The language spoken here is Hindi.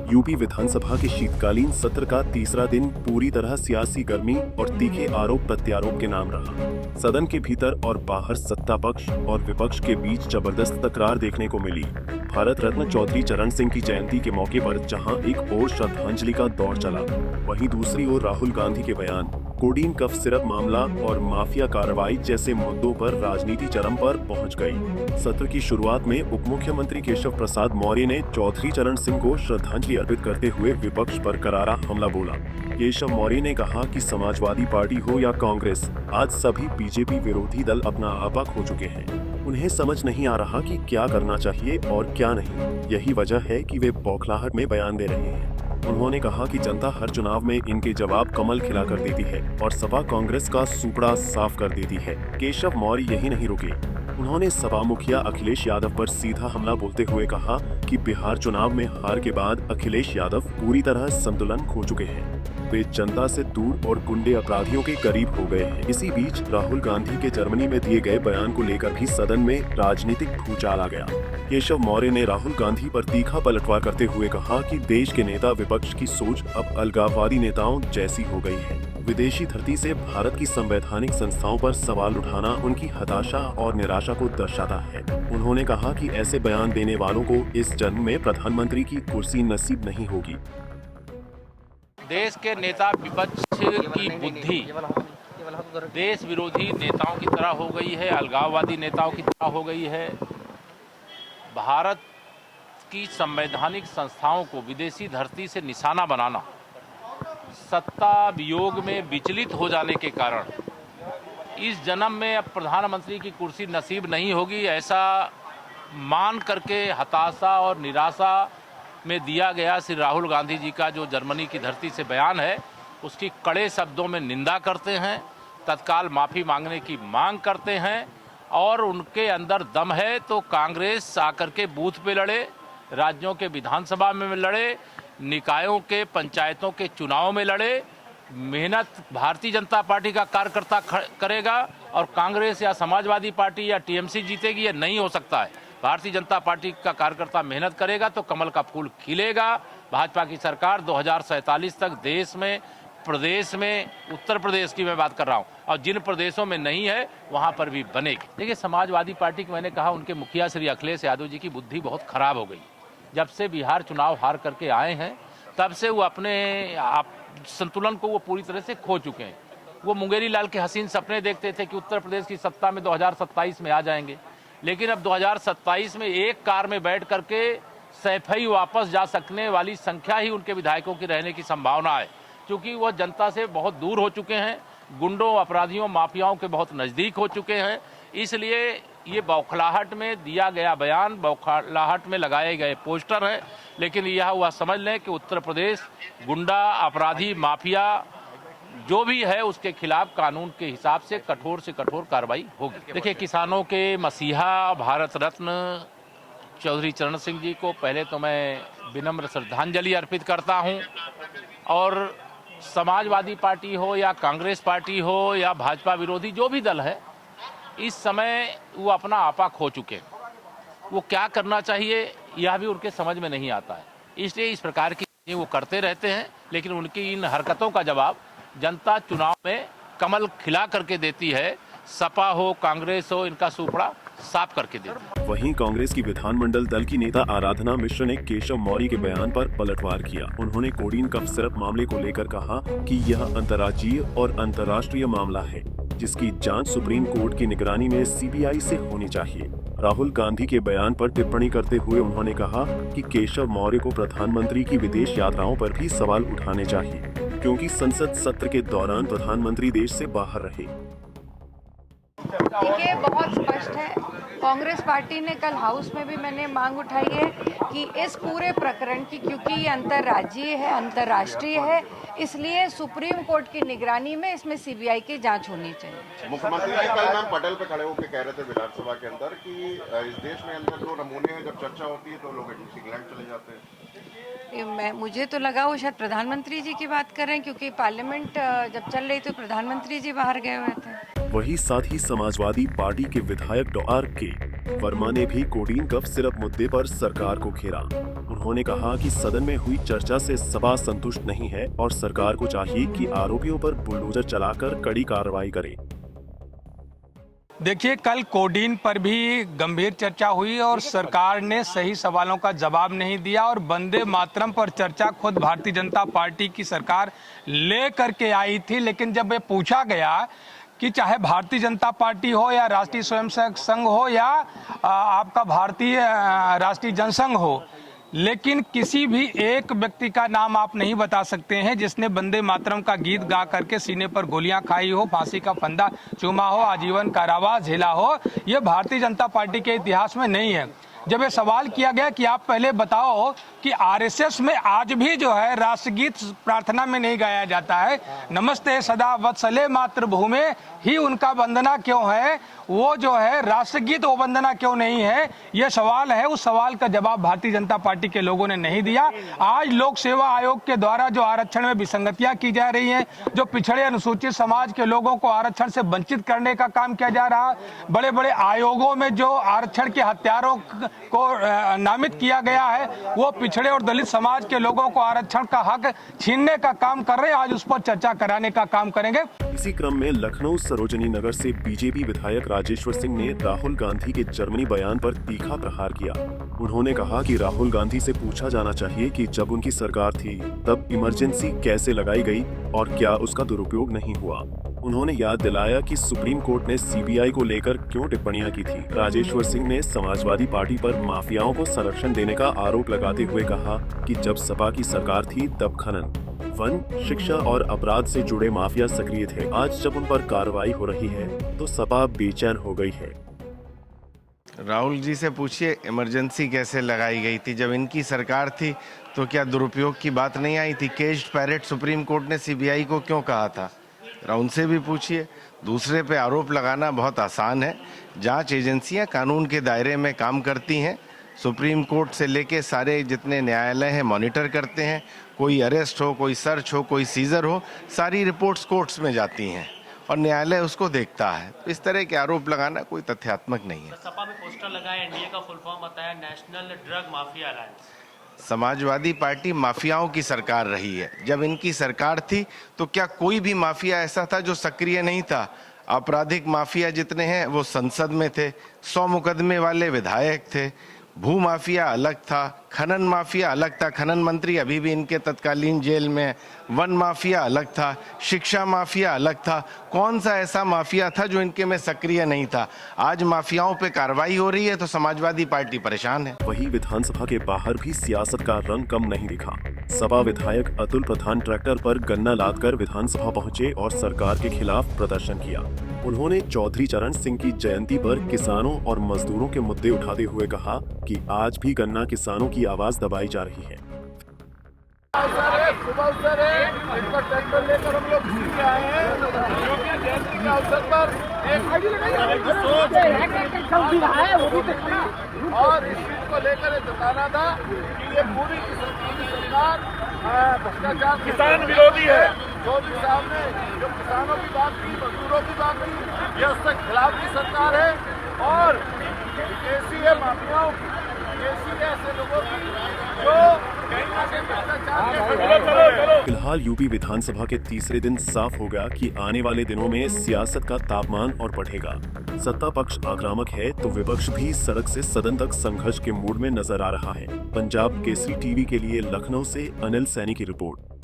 यूपी विधानसभा के शीतकालीन सत्र का तीसरा दिन पूरी तरह सियासी गर्मी और तीखे आरोप प्रत्यारोप के नाम रहा। सदन के भीतर और बाहर सत्ता पक्ष और विपक्ष के बीच जबरदस्त तकरार देखने को मिली। भारत रत्न चौधरी चरण सिंह की जयंती के मौके पर जहां एक ओर श्रद्धांजलि का दौर चला, वहीं दूसरी ओर राहुल गांधी के बयान, कोडीन कफ सिरप मामला और माफिया कार्रवाई जैसे मुद्दों पर राजनीति चरम पर पहुंच गई। सत्र की शुरुआत में उप मुख्यमंत्री केशव प्रसाद मौर्य ने चौधरी चरण सिंह को श्रद्धांजलि अर्पित करते हुए विपक्ष पर करारा हमला बोला। केशव मौर्य ने कहा कि समाजवादी पार्टी हो या कांग्रेस, आज सभी बीजेपी विरोधी दल अपना आपा खो चुके हैं। उन्हें समझ नहीं आ रहा कि क्या करना चाहिए और क्या नहीं। यही वजह है कि वे बौखलाहट में बयान दे रहे हैं। उन्होंने कहा कि जनता हर चुनाव में इनके जवाब कमल खिला कर देती है और सपा कांग्रेस का सुपड़ा साफ कर देती है। केशव मौर्य यही नहीं रुके। उन्होंने सपा मुखिया अखिलेश यादव पर सीधा हमला बोलते हुए कहा कि बिहार चुनाव में हार के बाद अखिलेश यादव पूरी तरह संतुलन खो चुके हैं। वे जनता से दूर और गुंडे अपराधियों के करीब हो गए हैं। इसी बीच राहुल गांधी के जर्मनी में दिए गए बयान को लेकर भी सदन में राजनीतिक भूचाल आ गया। केशव मौर्य ने राहुल गांधी पर तीखा पलटवार करते हुए कहा कि देश के नेता विपक्ष की सोच अब अलगाववादी नेताओं जैसी हो गई है। विदेशी धरती से भारत की संवैधानिक संस्थाओं पर सवाल उठाना उनकी हताशा और निराशा को दर्शाता है। उन्होंने कहा कि ऐसे बयान देने वालों को इस जन्म में प्रधानमंत्री की कुर्सी नसीब नहीं होगी। देश के नेता विपक्ष की बुद्धि देश विरोधी नेताओं की तरह हो गई है, अलगाववादी नेताओं की तरह हो गई है। भारत की संवैधानिक संस्थाओं को विदेशी धरती से निशाना बनाना, सत्ता वियोग में विचलित हो जाने के कारण इस जन्म में अब प्रधानमंत्री की कुर्सी नसीब नहीं होगी, ऐसा मान करके हताशा और निराशा में दिया गया श्री राहुल गांधी जी का जो जर्मनी की धरती से बयान है, उसकी कड़े शब्दों में निंदा करते हैं, तत्काल माफ़ी मांगने की मांग करते हैं और उनके अंदर दम है तो कांग्रेस आकर के बूथ पे लड़े, राज्यों के विधानसभा में लड़े, निकायों के पंचायतों के चुनाव में लड़े। मेहनत भारतीय जनता पार्टी का कार्यकर्ता करेगा और कांग्रेस या समाजवादी पार्टी या टीएमसी जीतेगी, ये नहीं हो सकता है। भारतीय जनता पार्टी का कार्यकर्ता मेहनत करेगा तो कमल का फूल खिलेगा। भाजपा की सरकार 2047 तक देश में, प्रदेश में, उत्तर प्रदेश की मैं बात कर रहा हूं, और जिन प्रदेशों में नहीं है वहां पर भी बनेगी। देखिए, समाजवादी पार्टी की मैंने कहा, उनके मुखिया श्री अखिलेश यादव जी की बुद्धि बहुत खराब हो गई। जब से बिहार चुनाव हार करके आए हैं तब से वो अपने संतुलन को वो पूरी तरह से खो चुके हैं। वो मुंगेरी लाल के हसीन सपने देखते थे कि उत्तर प्रदेश की सत्ता में 2027 में आ जाएंगे, लेकिन अब 2027 में एक कार में बैठ करके सैफई वापस जा सकने वाली संख्या ही उनके विधायकों की रहने की संभावना है, क्योंकि वह जनता से बहुत दूर हो चुके हैं, गुंडों, अपराधियों, माफियाओं के बहुत नज़दीक हो चुके हैं। इसलिए ये बौखलाहट में दिया गया बयान, बौखलाहट में लगाए गए पोस्टर है, लेकिन यह हुआ समझ लें कि उत्तर प्रदेश गुंडा, अपराधी, माफिया जो भी है उसके खिलाफ कानून के हिसाब से कठोर कार्रवाई होगी। देखिए, किसानों के मसीहा भारत रत्न चौधरी चरण सिंह जी को पहले तो मैं विनम्र श्रद्धांजलि अर्पित करता हूं, और समाजवादी पार्टी हो या कांग्रेस पार्टी हो या भाजपा विरोधी जो भी दल है, इस समय वो अपना आपा खो चुके हैं। वो क्या करना चाहिए यह भी उनके समझ में नहीं आता है, इसलिए इस प्रकार की चीज़ें वो करते रहते हैं। लेकिन उनकी इन हरकतों का जवाब जनता चुनाव में कमल खिला करके देती है। सपा हो, कांग्रेस हो, इनका सुपड़ा साफ करके देती है। वहीं कांग्रेस की विधानमंडल दल की नेता आराधना मिश्र ने केशव मौर्य के बयान पर पलटवार किया। उन्होंने कोडीन कफ सिरप मामले को लेकर कहा कि यह अंतर्राज्यीय और अंतर्राष्ट्रीय मामला है, जिसकी जांच सुप्रीम कोर्ट की निगरानी में सीबीआई से होनी चाहिए। राहुल गांधी के बयान पर टिप्पणी करते हुए उन्होंने कहा कि केशव मौर्य को प्रधानमंत्री की विदेश यात्राओं पर भी सवाल उठाने चाहिए, क्योंकि संसद सत्र के दौरान प्रधानमंत्री देश से बाहर रहे। देखिए, बहुत स्पष्ट है, कांग्रेस पार्टी ने कल हाउस में भी मैंने मांग उठाई है कि इस पूरे प्रकरण की, क्योंकि ये अंतर्राज्यीय है, अंतर्राष्ट्रीय है, इसलिए सुप्रीम कोर्ट की निगरानी में इसमें सीबीआई की जांच होनी चाहिए। मुख्यमंत्री जी कल मैम पटेल पे खड़े होकर कह रहे थे विधानसभा के अंदर कि इस देश में अंदर जो नमूने हैं, जब चर्चा होती है तो लोग इंग्लैंड चले जाते हैं। मुझे तो लगा वो शायद प्रधानमंत्री जी की बात कर रहे हैं, क्योंकि पार्लियामेंट जब चल रही थी प्रधानमंत्री जी बाहर गए हुए थे। वहीं साथ ही समाजवादी पार्टी के विधायक डॉ. के वर्मा ने भी कोडीन कफ सिरप मुद्दे पर सरकार को घेरा। उन्होंने कहा कि सदन में हुई चर्चा से सपा संतुष्ट नहीं है और सरकार को चाहिए कि आरोपियों पर बुलडोजर चलाकर कड़ी कार्रवाई करे। देखिए, कल कोडीन पर भी गंभीर चर्चा हुई और सरकार ने सही सवालों का जवाब नहीं दिया और वंदे मातरम पर चर्चा खुद भारतीय जनता पार्टी की सरकार ले करके आई थी। लेकिन जब ये पूछा गया कि चाहे भारतीय जनता पार्टी हो या राष्ट्रीय स्वयंसेवक संघ हो या आपका भारतीय राष्ट्रीय जनसंघ हो, लेकिन किसी भी एक व्यक्ति का नाम आप नहीं बता सकते हैं जिसने वंदे मातरम का गीत गा करके सीने पर गोलियां खाई हो, फांसी का फंदा चूमा हो, आजीवन कारावास झेला हो। यह भारतीय जनता पार्टी के इतिहास में नहीं है। जब ये सवाल किया गया कि आप पहले बताओ कि आरएसएस में आज भी जो है राष्ट्रगीत प्रार्थना में नहीं गाया जाता है, नमस्ते सदा वत्सले मातृभूमि ही उनका वंदना क्यों है, वो जो है राष्ट्रगीत वो वंदना क्यों नहीं है, ये सवाल है। उस सवाल का जवाब भारतीय जनता पार्टी के लोगों ने नहीं दिया। आज लोक सेवा आयोग के द्वारा जो आरक्षण में विसंगतियां की जा रही हैं, जो पिछड़े अनुसूचित समाज के लोगों को आरक्षण से वंचित करने का काम किया जा रहा, बड़े बड़े आयोगों में जो आरक्षण के हत्यारों को नामित किया गया है, वो पिछड़े और दलित समाज के लोगों को आरक्षण का हक छीनने का काम कर रहे हैं। आज उस पर चर्चा कराने का काम करेंगे। इसी क्रम में लखनऊ सरोजनी नगर से बीजेपी विधायक राजेश्वर सिंह ने राहुल गांधी के जर्मनी बयान पर तीखा प्रहार किया। उन्होंने कहा कि राहुल गांधी से पूछा जाना चाहिए कि जब उनकी सरकार थी तब इमरजेंसी कैसे लगाई गई और क्या उसका दुरुपयोग नहीं हुआ। उन्होंने याद दिलाया कि सुप्रीम कोर्ट ने सीबीआई को लेकर क्यों टिप्पणियां की थी। राजेश्वर सिंह ने समाजवादी पार्टी पर माफियाओं को संरक्षण देने का आरोप लगाते हुए कहा कि जब सपा की सरकार थी तब खनन, वन, शिक्षा और अपराध से जुड़े माफिया सक्रिय थे। आज जब उन पर कार्रवाई हो रही है तो सपा बेचैन हो गई है। राहुल जी से पूछिए इमरजेंसी कैसे लगाई गई थी जब इनकी सरकार थी, तो क्या दुरुपयोग की बात नहीं आई थी? केज्ड पैरेट सुप्रीम कोर्ट ने सीबीआई को क्यों कहा था? उनसे भी पूछिए। दूसरे पे आरोप लगाना बहुत आसान है। जांच एजेंसियां कानून के दायरे में काम करती हैं। सुप्रीम कोर्ट से लेके सारे जितने न्यायालय हैं मॉनिटर करते हैं। कोई अरेस्ट हो, कोई सर्च हो, कोई सीजर हो, सारी रिपोर्ट्स कोर्ट्स में जाती हैं और न्यायालय उसको देखता है। इस तरह के आरोप लगाना कोई तथ्यात्मक नहीं है। सपा में पोस्टर लगाया, एनडीए का फुल फॉर्म बताया national drug mafia alliance. Samajwadi party माफियाओं की सरकार रही है। जब इनकी सरकार थी तो क्या कोई भी माफिया ऐसा था जो सक्रिय नहीं था? आपराधिक माफिया जितने हैं वो संसद में थे, 100 मुकदमे वाले विधायक थे। भू माफिया अलग था, खनन माफिया अलग था, खनन मंत्री अभी भी इनके तत्कालीन जेल में। वन माफिया अलग था, शिक्षा माफिया अलग था। कौन सा ऐसा माफिया था जो इनके में सक्रिय नहीं था? आज माफियाओं पे कार्रवाई हो रही है तो समाजवादी पार्टी परेशान है। वहीं विधानसभा के बाहर भी सियासत का रंग कम नहीं दिखा। सपा विधायक अतुल प्रधान ट्रैक्टर पर गन्ना लादकर विधानसभा पहुंचे और सरकार के खिलाफ प्रदर्शन किया। उन्होंने चौधरी चरण सिंह की जयंती पर किसानों और मजदूरों के मुद्दे उठाते हुए कहा कि आज भी गन्ना किसानों की आवाज दबाई जा रही है। सुबह ट्रैक्टर लेकर हम लोग घूम के आए हैं क्योंकि जयंती के अवसर पर और इस चीज को लेकर ये बताना था कि ये पूरी सरकार भ्रष्टाचार किसान विरोधी है। चौधरी साहब ने जो किसानों की बात की, मजदूरों की बात की, ये उसके खिलाफ की सरकार है और कैसी है माफियाओं की, कैसी है ऐसे लोगों की जो फिलहाल यूपी विधानसभा के तीसरे दिन साफ हो गया कि आने वाले दिनों में सियासत का तापमान और बढ़ेगा। सत्ता पक्ष आक्रामक है तो विपक्ष भी सड़क से सदन तक संघर्ष के मूड में नजर आ रहा है। पंजाब केसरी टीवी के लिए लखनऊ से अनिल सैनी की रिपोर्ट।